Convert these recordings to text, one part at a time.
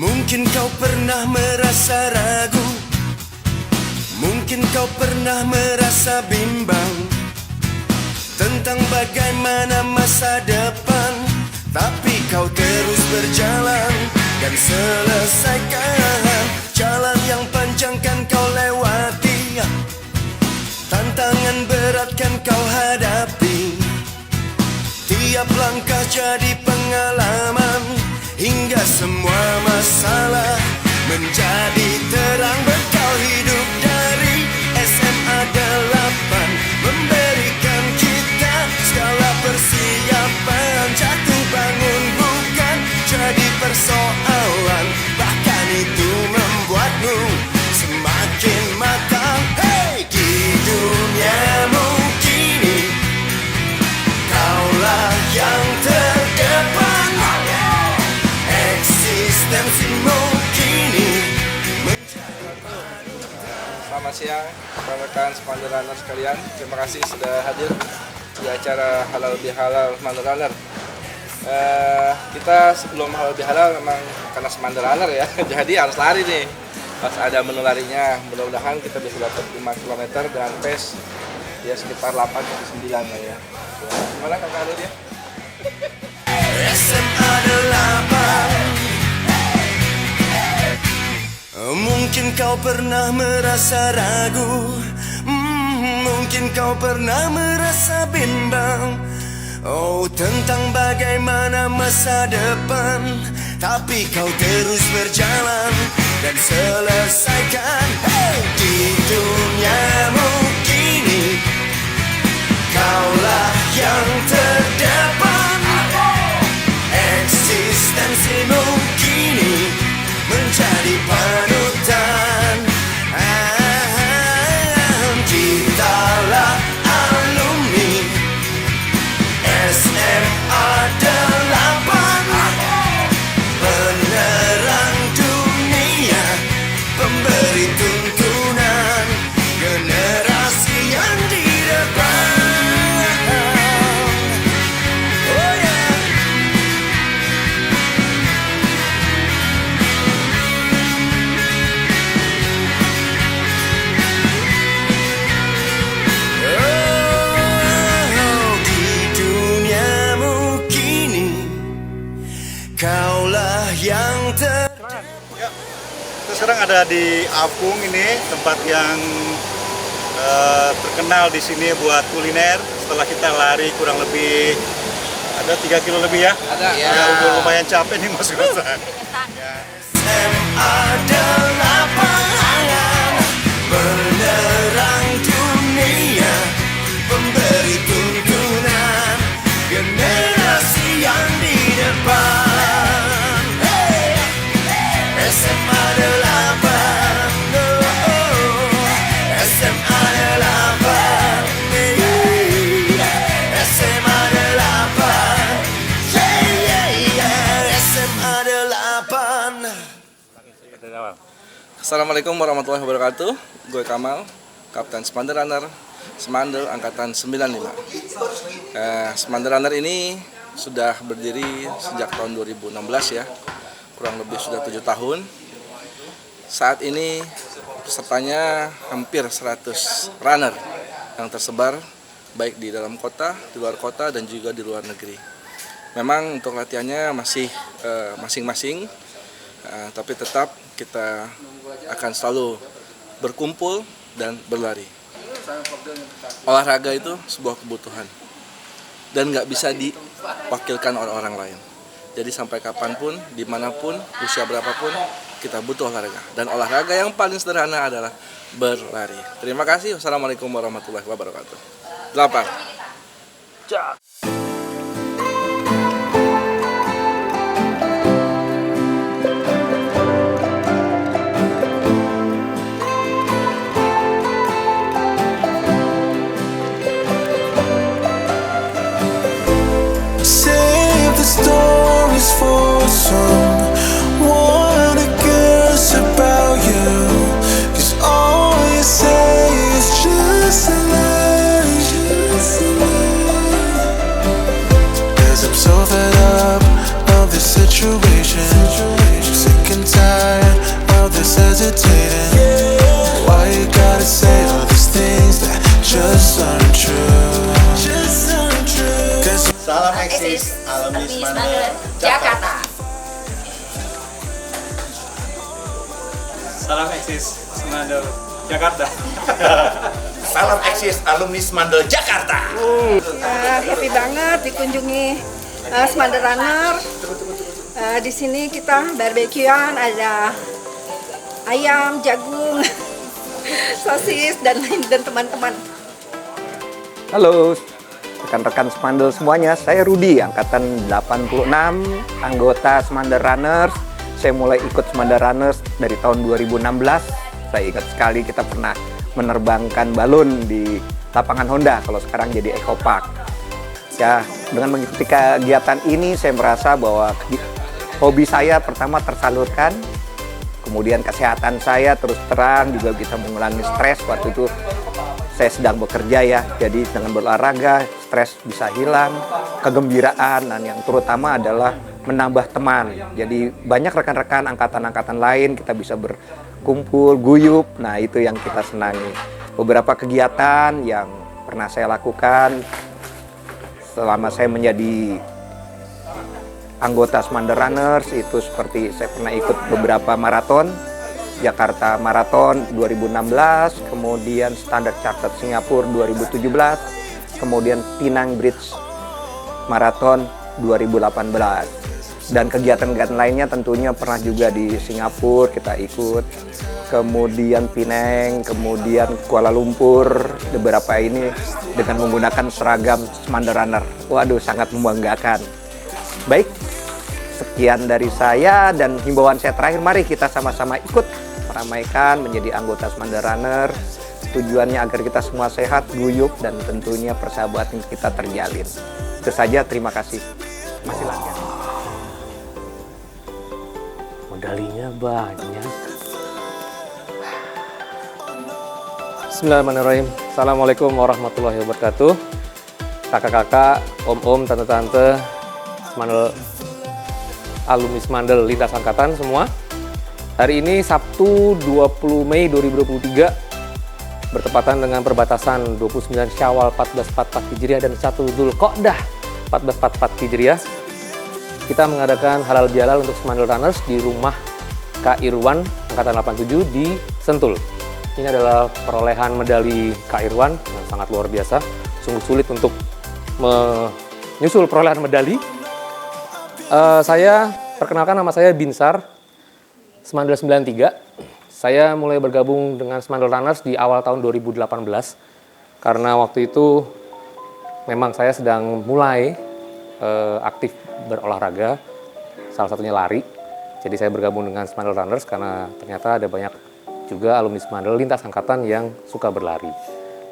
Mungkin kau pernah merasa ragu, mungkin kau pernah merasa bimbang tentang bagaimana masa depan. Tapi kau terus berjalan dan selesaikan jalan yang panjang kan kau lewati. Tantangan berat kan kau hadapi. Tiap langkah jadi pengalaman, hingga semua masalah menjadi terang. Bekal hidup dari SMA 8 memberikan kita segala persiapan. Jatuh bangun bukan jadi persoalan, bahkan itu membuatmu semakin matang. Hey, di duniamu kini kaulah yang terdepan. Eksistensimu kini. Selamat siang rekan Semander Runner sekalian. Terima kasih sudah hadir di acara Halal Bihalal Semander Runner. Kita sebelum Halal Bihalal memang karena Semander Runner ya, jadi harus lari nih. Pas ada menu larinya, mudah-mudahan kita bisa dapat 5 km dengan pace ya sekitar 8-9 lah ya. Gimana kakak Halil ya? SMA 8. Mungkin kau pernah merasa ragu, mungkin kau pernah merasa bimbang, oh tentang bagaimana masa depan. Tapi kau terus berjalan dan selesaikan. Hey, di duniamu kini kaulah yang terdepan. Eksistensimu kini menjadi panutan. Kitalah alumni SMA 8, penerang dunia, pemberi tuntunan generasi yang di depan. Oh yeah. Kaulah yang Ya, kita sekarang ada di Apung, ini tempat yang terkenal di sini buat kuliner. Setelah kita lari kurang lebih ada 3 kilo lebih ya. Ada. Ya, udah lumayan capek nih Mas Rosan. SMA 8, penerang dunia, pemberi tuntunan generasi yang di depan. SMA 8, SMA 8, SMA 8, SMA 8. Assalamualaikum warahmatullahi wabarakatuh. Gue Kamal, Kapten Semander Runner, Semandel Angkatan 95. Semander Runner ini sudah berdiri sejak tahun 2016 ya. Kurang lebih sudah 7 tahun. Saat ini pesertanya hampir 100 runner yang tersebar baik di dalam kota, di luar kota, dan juga di luar negeri. Memang untuk latihannya masih masing-masing, tapi tetap kita akan selalu berkumpul dan berlari. Olahraga itu sebuah kebutuhan dan nggak bisa diwakilkan oleh orang lain. Jadi sampai kapanpun, dimanapun, usia berapapun, kita butuh olahraga. Dan olahraga yang paling sederhana adalah berlari. Terima kasih. Wassalamualaikum warahmatullahi wabarakatuh. 8. Cak. Save the stories for someone who cares about you, 'cause all you say is just a lie, just a lie. Mandel Jakarta. Salam eksis Semandel Jakarta. Salam eksis alumni Semandel Jakarta. Happy banget dikunjungi Semandel Runner. Di sini kita barbekyuan, ada ayam, jagung, sosis dan teman-teman. Halo rekan-rekan Semandel semuanya, saya Rudi, angkatan 86, anggota Semandel Runners. Saya mulai ikut Semandel Runners dari tahun 2016. Saya ingat sekali kita pernah menerbangkan balon di lapangan Honda, kalau sekarang jadi Eco Park. Ya, dengan mengikuti kegiatan ini saya merasa bahwa hobi saya pertama tersalurkan, kemudian kesehatan saya terus terang juga bisa mengurangi stres. Waktu itu saya sedang bekerja ya, jadi dengan berolahraga stres bisa hilang, kegembiraan, dan yang terutama adalah menambah teman. Jadi banyak rekan-rekan angkatan-angkatan lain kita bisa berkumpul, guyup, nah itu yang kita senangi. Beberapa kegiatan yang pernah saya lakukan selama saya menjadi anggota Semandel Runners itu seperti saya pernah ikut beberapa maraton, Jakarta Marathon 2016, kemudian Standard Chartered Singapura 2017, kemudian Penang Bridge Marathon 2018. Dan kegiatan-kegiatan lainnya tentunya pernah juga di Singapura kita ikut, kemudian Penang, kemudian Kuala Lumpur, beberapa ini dengan menggunakan seragam Semandel Runner. Waduh, sangat membanggakan. Baik, sekian dari saya dan himbauan saya terakhir, mari kita sama-sama ikut meramaikan menjadi anggota Semandel Runner. Tujuannya agar kita semua sehat, guyup, dan tentunya persahabatan kita terjalin. Itu saja, terima kasih. Masih lanjut. Medalinya banyak. Bismillahirrahmanirrahim. Assalamualaikum warahmatullahi wabarakatuh. Kakak-kakak, om-om, tante-tante, alumni Semandel lintas angkatan semua. Hari ini Sabtu 20 Mei 2023 bertepatan dengan perbatasan 29 Syawal 1444 Hijriah dan 1 Dzulqa'dah 1444 Hijriah. Kita mengadakan halal bihalal untuk Semandel Runners di rumah Kak Irwan angkatan 87 di Sentul. Ini adalah perolehan medali Kak Irwan yang sangat luar biasa. Sungguh sulit untuk menyusul perolehan medali. Saya perkenalkan, nama saya Binsar, Semandel 93. Saya mulai bergabung dengan Semandel Runners di awal tahun 2018 karena waktu itu memang saya sedang mulai aktif berolahraga, salah satunya lari. Jadi saya bergabung dengan Semandel Runners karena ternyata ada banyak juga alumni Semandel lintas angkatan yang suka berlari.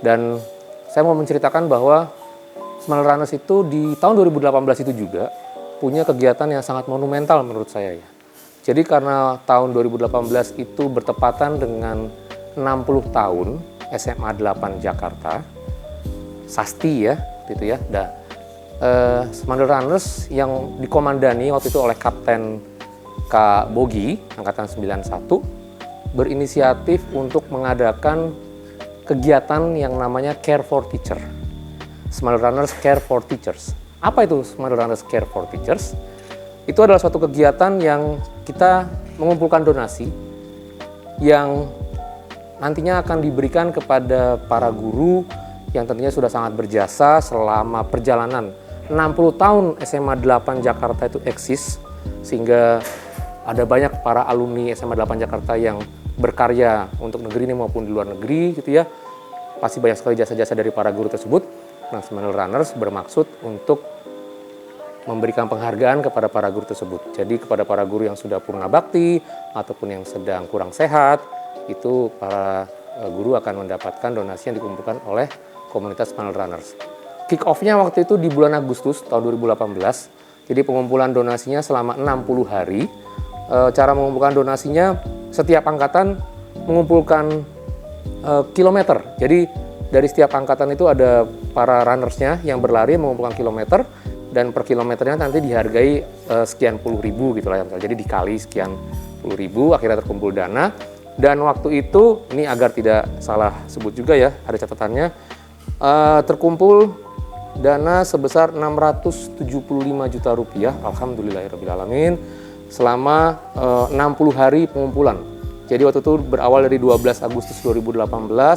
Dan saya mau menceritakan bahwa Semandel Runners itu di tahun 2018 itu juga punya kegiatan yang sangat monumental menurut saya ya. Jadi karena tahun 2018 itu bertepatan dengan 60 tahun SMA 8 Jakarta, Sasti ya, gitu ya. Semandel Runners yang dikomandani waktu itu oleh Kapten Kak Bogi, Angkatan 91, berinisiatif untuk mengadakan kegiatan yang namanya Care for Teacher. Semandel Runners Care for Teachers. Apa itu Semandel Runners Care for Teachers? Itu adalah suatu kegiatan yang kita mengumpulkan donasi yang nantinya akan diberikan kepada para guru yang tentunya sudah sangat berjasa selama perjalanan 60 tahun SMA 8 Jakarta itu eksis, sehingga ada banyak para alumni SMA 8 Jakarta yang berkarya untuk negeri ini maupun di luar negeri gitu ya. Pasti banyak sekali jasa-jasa dari para guru tersebut. Nah, Semandel Runners bermaksud untuk memberikan penghargaan kepada para guru tersebut. Jadi kepada para guru yang sudah purna bakti ataupun yang sedang kurang sehat, itu para guru akan mendapatkan donasi yang dikumpulkan oleh komunitas Semandel Runners. Kick off-nya waktu itu di bulan Agustus tahun 2018. Jadi pengumpulan donasinya selama 60 hari. Cara mengumpulkan donasinya, setiap angkatan mengumpulkan kilometer. Jadi dari setiap angkatan itu ada para runnersnya yang berlari mengumpulkan kilometer, dan per kilometernya nanti dihargai sekian puluh ribu gitu lah ya. Jadi dikali sekian puluh ribu, akhirnya terkumpul dana. Dan waktu itu, ini agar tidak salah sebut juga ya, ada catatannya, terkumpul dana sebesar 675 juta rupiah, alhamdulillahirrahmanirrahim, selama 60 hari pengumpulan. Jadi waktu itu berawal dari 12 Agustus 2018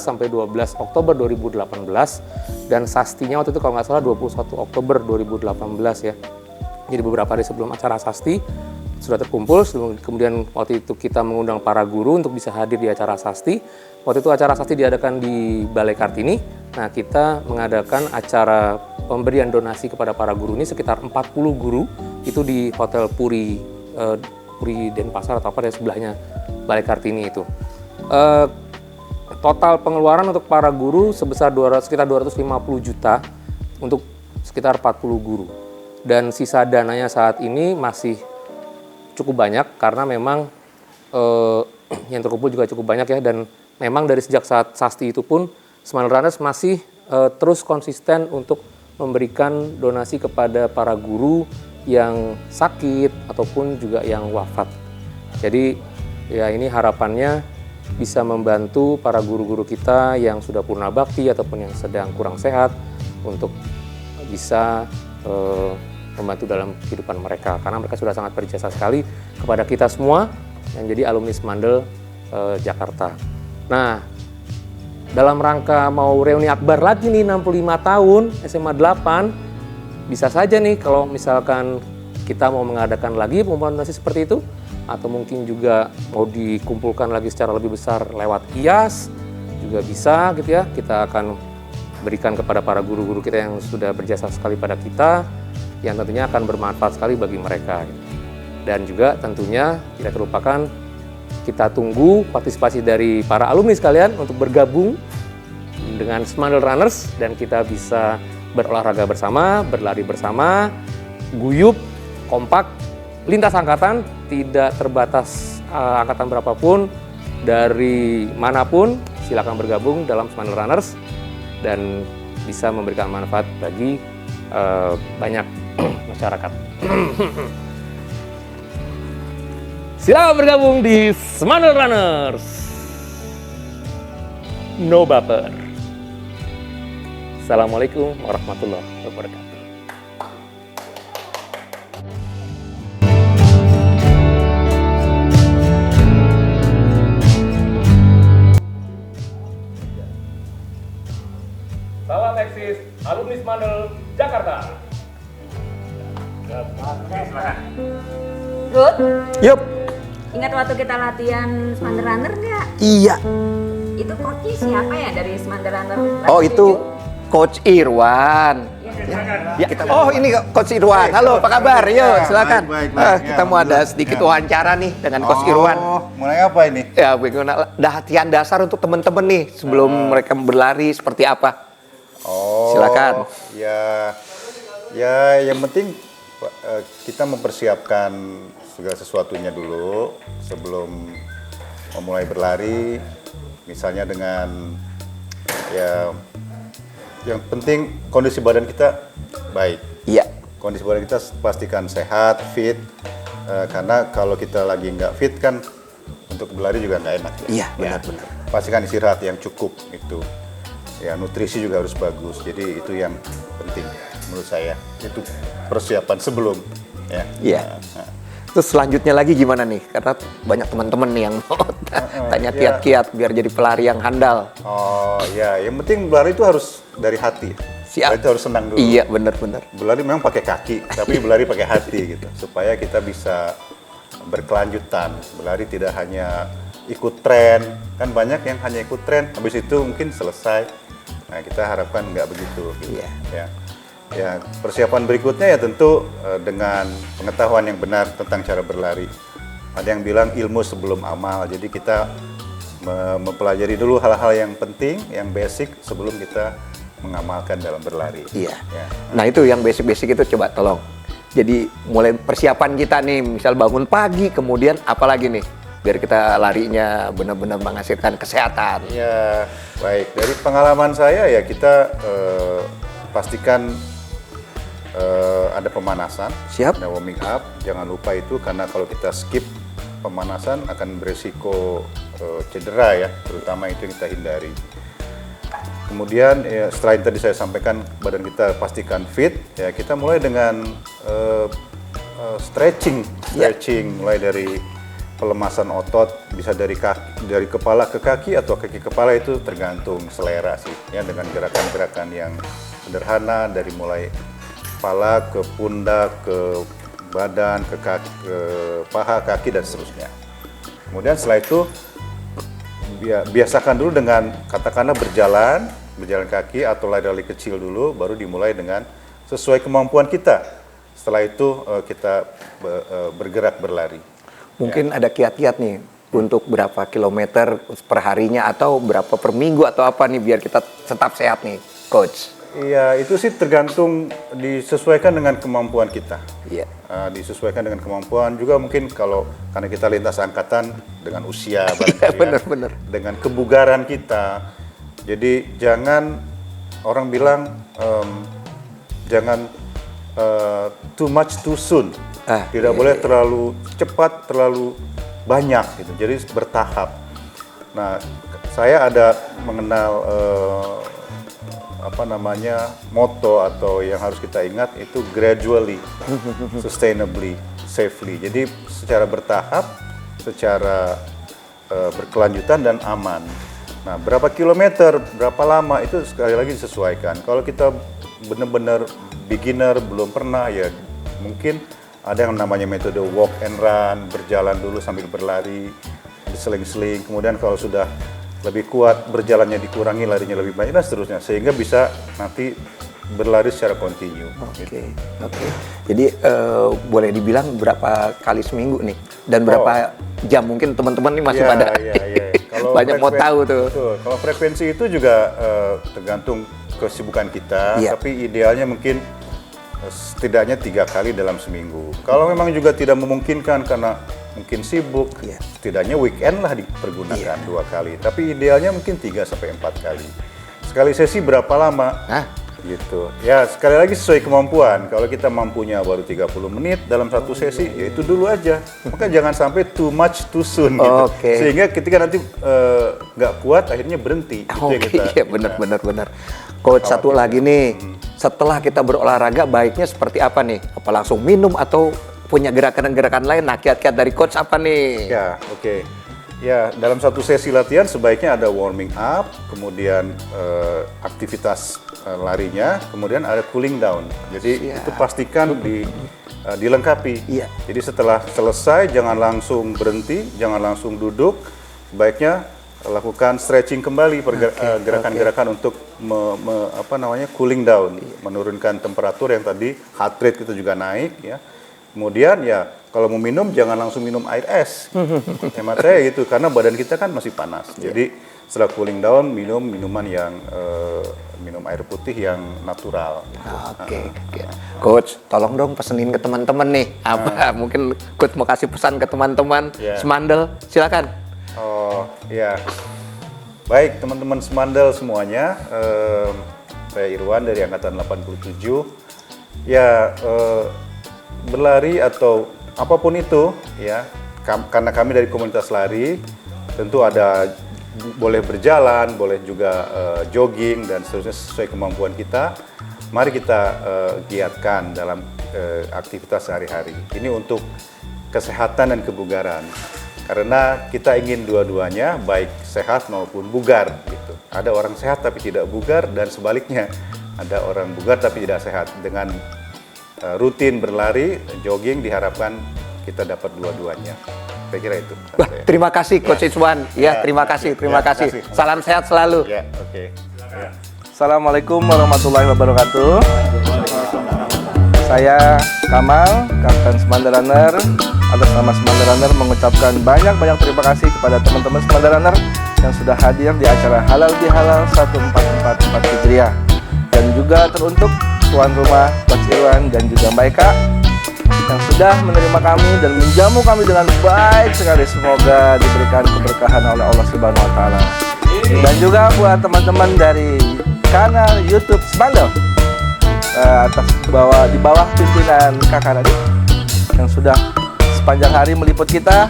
sampai 12 Oktober 2018, dan sastinya waktu itu kalau nggak salah 21 Oktober 2018 ya. Jadi beberapa hari sebelum acara sasti sudah terkumpul, kemudian waktu itu kita mengundang para guru untuk bisa hadir di acara sasti. Waktu itu acara sasti diadakan di Balai Kartini. Nah, kita mengadakan acara pemberian donasi kepada para guru ini sekitar 40 guru, itu di Hotel Puri Denpasar atau apa, dari sebelahnya Balai Kartini itu. Total pengeluaran untuk para guru sebesar sekitar 250 juta untuk sekitar 40 guru. Dan sisa dananya saat ini masih cukup banyak karena memang yang terkumpul juga cukup banyak ya, dan memang dari sejak saat sasti itu pun Smandel Runners masih terus konsisten untuk memberikan donasi kepada para guru yang sakit ataupun juga yang wafat. Jadi ya ini harapannya bisa membantu para guru-guru kita yang sudah purna bakti ataupun yang sedang kurang sehat untuk bisa membantu dalam kehidupan mereka, karena mereka sudah sangat berjasa sekali kepada kita semua yang jadi alumni Smandel Jakarta. Nah, dalam rangka mau reuni akbar lagi nih 65 tahun SMA 8, bisa saja nih kalau misalkan kita mau mengadakan lagi pengumpulan donasi seperti itu, atau mungkin juga mau dikumpulkan lagi secara lebih besar lewat kias juga bisa gitu ya. Kita akan berikan kepada para guru-guru kita yang sudah berjasa sekali pada kita, yang tentunya akan bermanfaat sekali bagi mereka. Dan juga tentunya tidak terlupakan, kita tunggu partisipasi dari para alumni sekalian untuk bergabung dengan Smandel Runners, dan kita bisa berolahraga bersama, berlari bersama, guyup, kompak, lintas angkatan, tidak terbatas angkatan berapapun, dari manapun silakan bergabung dalam Smandel Runners dan bisa memberikan manfaat bagi banyak masyarakat. Silakan bergabung di Smandel Runners. No baper. Assalamualaikum warahmatullahi wabarakatuh. Salam eksis alumni Smandel Jakarta. Ruth, Yup. ingat waktu kita latihan Smandel Runner nggak? Iya. Itu coachnya siapa ya dari Smandel Runner? Oh, itu Coach Irwan. Ya, oh, ini Coach Irwan. Halo, apa kabar? Yuk, silakan. baik. Kita Ya, mau ada betul. sedikit Ya. wawancara nih dengan Coach Irwan. Mulai apa ini? Ya, bagaimana latihan dasar untuk teman-teman nih sebelum mereka berlari seperti apa? Silakan. Ya, yang penting kita mempersiapkan segala sesuatunya dulu sebelum memulai berlari. Misalnya dengan ya, yang penting kondisi badan kita baik. Iya. Kondisi badan kita pastikan sehat, fit. Karena kalau kita lagi nggak fit kan untuk berlari juga nggak enak. Iya, benar-benar. Pastikan istirahat yang cukup itu. Ya, nutrisi juga harus bagus. Jadi itu yang penting menurut saya. Itu persiapan sebelum ya. Iya. Nah. Terus selanjutnya lagi gimana nih? Karena banyak teman-teman nih yang mau tanya kiat-kiat biar jadi pelari yang handal. Oh ya, yang penting berlari itu harus dari hati. Siap. Berlari itu harus senang dulu. Iya, benar-benar. Berlari memang pakai kaki, tapi berlari pakai hati gitu. Supaya kita bisa berkelanjutan. Berlari tidak hanya ikut tren. Kan banyak yang hanya ikut tren, habis itu mungkin selesai. Nah, kita harapkan nggak begitu. Gitu. Iya. Ya, persiapan berikutnya ya tentu dengan pengetahuan yang benar tentang cara berlari. Ada yang bilang ilmu sebelum amal. Jadi kita mempelajari dulu hal-hal yang penting, yang basic sebelum kita mengamalkan dalam berlari. Iya. Ya. Nah, itu yang basic-basic itu coba tolong. Jadi mulai persiapan kita nih, misal bangun pagi, kemudian apa lagi nih? Biar kita larinya benar-benar menghasilkan kesehatan. Ya, baik. Dari pengalaman saya ya kita pastikan ada pemanasan, Siap. ada warming up. Jangan lupa itu karena kalau kita skip pemanasan akan beresiko cedera ya, terutama itu yang kita hindari. Kemudian ya, setelah yang tadi saya sampaikan badan kita pastikan fit, ya kita mulai dengan stretching, mulai dari pelemasan otot, bisa dari kepala ke kaki atau kaki kepala, itu tergantung selera sih, ya, dengan gerakan-gerakan yang sederhana dari mulai kepala ke pundak, ke badan, ke kaki, ke paha, kaki dan seterusnya. Kemudian setelah itu biasakan dulu dengan katakanlah berjalan kaki atau lari-lari kecil dulu, baru dimulai dengan sesuai kemampuan kita. Setelah itu kita bergerak berlari. Mungkin ada kiat-kiat nih untuk berapa kilometer per harinya atau berapa per minggu atau apa nih biar kita tetap sehat nih, Coach? Iya, itu sih tergantung, disesuaikan dengan kemampuan kita. Iya. Disesuaikan dengan kemampuan juga, mungkin karena kita lintas angkatan dengan usia, Bener. dengan kebugaran kita. Jadi jangan, orang bilang jangan too much too soon. Tidak boleh terlalu cepat, terlalu banyak gitu. Jadi bertahap. Nah, saya ada mengenal motto atau yang harus kita ingat itu gradually, sustainably, safely. Jadi secara bertahap, secara berkelanjutan dan aman. Nah, berapa kilometer, berapa lama itu sekali lagi disesuaikan. Kalau kita benar-benar beginner, belum pernah, ya mungkin ada yang namanya metode walk and run, berjalan dulu sambil berlari, diseling-seling. Kemudian kalau sudah lebih kuat, berjalannya dikurangi, larinya lebih banyak, dan seterusnya. Sehingga bisa nanti berlari secara kontinu. Oke. Jadi boleh dibilang berapa kali seminggu nih? Dan berapa jam? Mungkin teman-teman nih masih pada banyak mau tahu tuh. Betul. Kalau frekuensi itu juga tergantung kesibukan kita, tapi idealnya mungkin setidaknya 3 kali dalam seminggu. Kalau memang juga tidak memungkinkan karena mungkin sibuk, setidaknya weekend lah dipergunakan 2 kali. Tapi idealnya mungkin 3-4 kali. Sekali sesi berapa lama? Gitu. Ya, sekali lagi sesuai kemampuan. Kalau kita mampunya baru 30 menit dalam satu sesi, ya itu dulu aja. Maka jangan sampai too much too soon gitu. Sehingga ketika nanti nggak kuat, akhirnya berhenti. Benar. Coach, satu lagi nih, setelah kita berolahraga baiknya seperti apa nih? Apa langsung minum atau punya gerakan-gerakan lain? Nah, kiat-kiat dari Coach apa nih? Ya, oke. Ya, dalam satu sesi latihan sebaiknya ada warming up, kemudian aktivitas larinya, kemudian ada cooling down. Jadi itu pastikan dilengkapi. Jadi setelah selesai jangan langsung berhenti, jangan langsung duduk. Sebaiknya lakukan stretching kembali, gerakan-gerakan untuk cooling down, menurunkan temperatur yang tadi heart rate kita juga naik, ya. Kemudian ya kalau mau minum jangan langsung minum air es. Hemat saya gitu, karena badan kita kan masih panas. Jadi setelah cooling down minum minuman yang minum air putih yang natural. Oke. Coach, tolong dong pesenin ke teman-teman nih. Mungkin Coach mau kasih pesan ke teman-teman Semandel, silakan. Oh ya, baik teman-teman Semandel semuanya, saya Irwan dari angkatan 87. Ya, berlari atau apapun itu, ya, karena kami dari komunitas lari, tentu ada boleh berjalan, boleh juga jogging dan seterusnya sesuai kemampuan kita. Mari kita giatkan dalam aktivitas sehari-hari. Ini untuk kesehatan dan kebugaran. Karena kita ingin dua-duanya, baik sehat maupun bugar gitu. Ada orang sehat tapi tidak bugar, dan sebaliknya ada orang bugar tapi tidak sehat. Dengan rutin berlari, jogging, diharapkan kita dapat dua-duanya. Saya kira itu. Terima kasih Coach Iswan. Terima kasih. Salam sehat selalu. Assalamualaikum warahmatullahi wabarakatuh. Saya Kamal, Kapten Semandel Runner. Atas nama Semandel Runner mengucapkan banyak terima kasih kepada teman-teman Semandel Runner yang sudah hadir di acara Halal Bihalal 1444 Hijriah. Dan juga teruntuk tuan rumah Coach Irwan dan juga Mbak Eka yang sudah menerima kami dan menjamu kami dengan baik sekali. Semoga diberikan keberkahan oleh Allah Subhanahu wa taala. Dan juga buat teman-teman dari kanal YouTube Semandel di bawah pimpinan Kakak Nadif yang sudah sepanjang hari meliput kita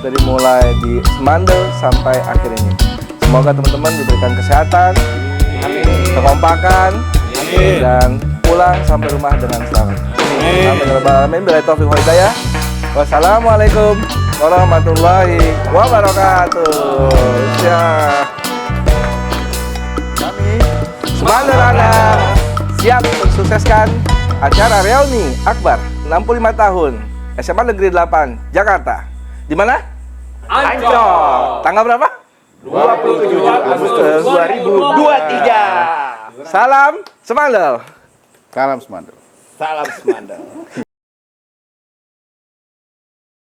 dari mulai di Semandel sampai akhir ini. Semoga teman-teman diberikan kesehatan, kekompakan, dan pulang sampai rumah dengan selamat. Amin. Bila taufiq wal hidayah. Wassalamualaikum warahmatullahi wabarakatuh. Kami Semander Runner siap mensukseskan acara reuni Akbar 65 tahun SMA Negeri 8 Jakarta. Di mana? Ancol. Tanggal berapa? 27 Agustus 2023. Salam Semandel. Salam Semandel. Salam Semandel.